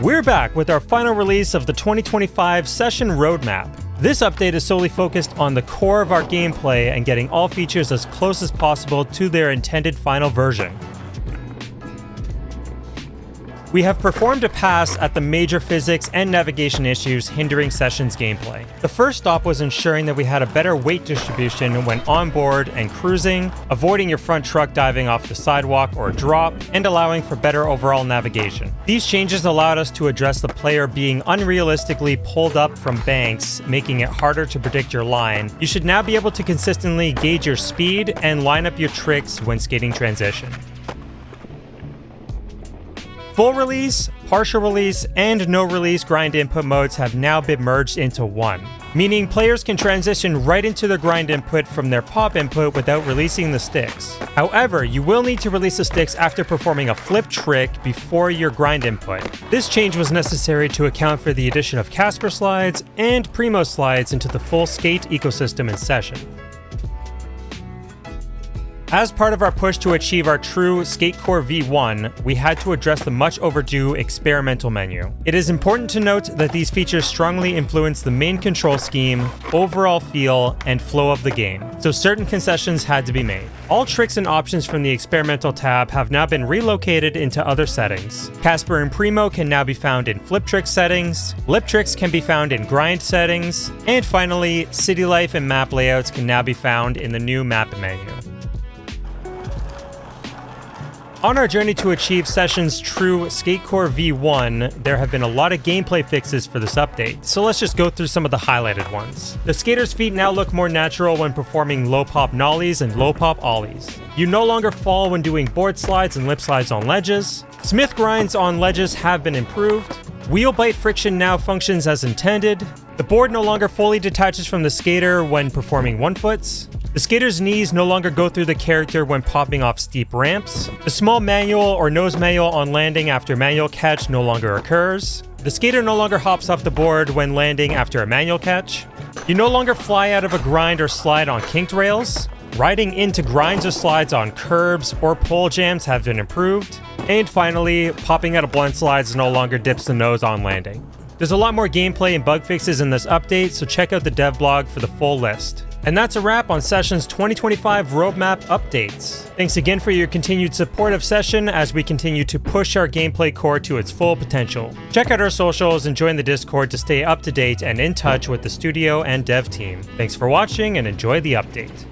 We're back with our final release of the 2025 Session Roadmap. This update is solely focused on the core of our gameplay and getting all features as close as possible to their intended final version. We have performed a pass at the major physics and navigation issues hindering Session's gameplay. The first stop was ensuring that we had a better weight distribution when on board and cruising, avoiding your front truck diving off the sidewalk or drop, and allowing for better overall navigation. These changes allowed us to address the player being unrealistically pulled up from banks, making it harder to predict your line. You should now be able to consistently gauge your speed and line up your tricks when skating transition. Full release, partial release, and no release grind input modes have now been merged into one, meaning players can transition right into their grind input from their pop input without releasing the sticks. However, you will need to release the sticks after performing a flip trick before your grind input. This change was necessary to account for the addition of Casper slides and Primo slides into the full skate ecosystem in Session. As part of our push to achieve our true SkateCore V1, we had to address the much overdue experimental menu. It is important to note that these features strongly influence the main control scheme, overall feel, and flow of the game, so certain concessions had to be made. All tricks and options from the experimental tab have now been relocated into other settings. Casper and Primo can now be found in flip trick settings, lip tricks can be found in grind settings, and finally, city life and map layouts can now be found in the new map menu. On our journey to achieve Session's true SkateCore V1, there have been a lot of gameplay fixes for this update, so let's just go through some of the highlighted ones. The skater's feet now look more natural when performing low pop nollies and low pop ollies. You no longer fall when doing board slides and lip slides on ledges. Smith grinds on ledges have been improved. Wheel bite friction now functions as intended. The board no longer fully detaches from the skater when performing one-foots. The skater's knees no longer go through the character when popping off steep ramps. The small manual or nose manual on landing after manual catch no longer occurs. The skater no longer hops off the board when landing after a manual catch. You no longer fly out of a grind or slide on kinked rails. Riding into grinds or slides on curbs or pole jams have been improved. And finally, popping out of blunt slides no longer dips the nose on landing. There's a lot more gameplay and bug fixes in this update, so check out the dev blog for the full list. And that's a wrap on Session's 2025 roadmap updates. Thanks again for your continued support of Session as we continue to push our gameplay core to its full potential. Check out our socials and join the Discord to stay up to date and in touch with the studio and dev team. Thanks for watching and enjoy the update.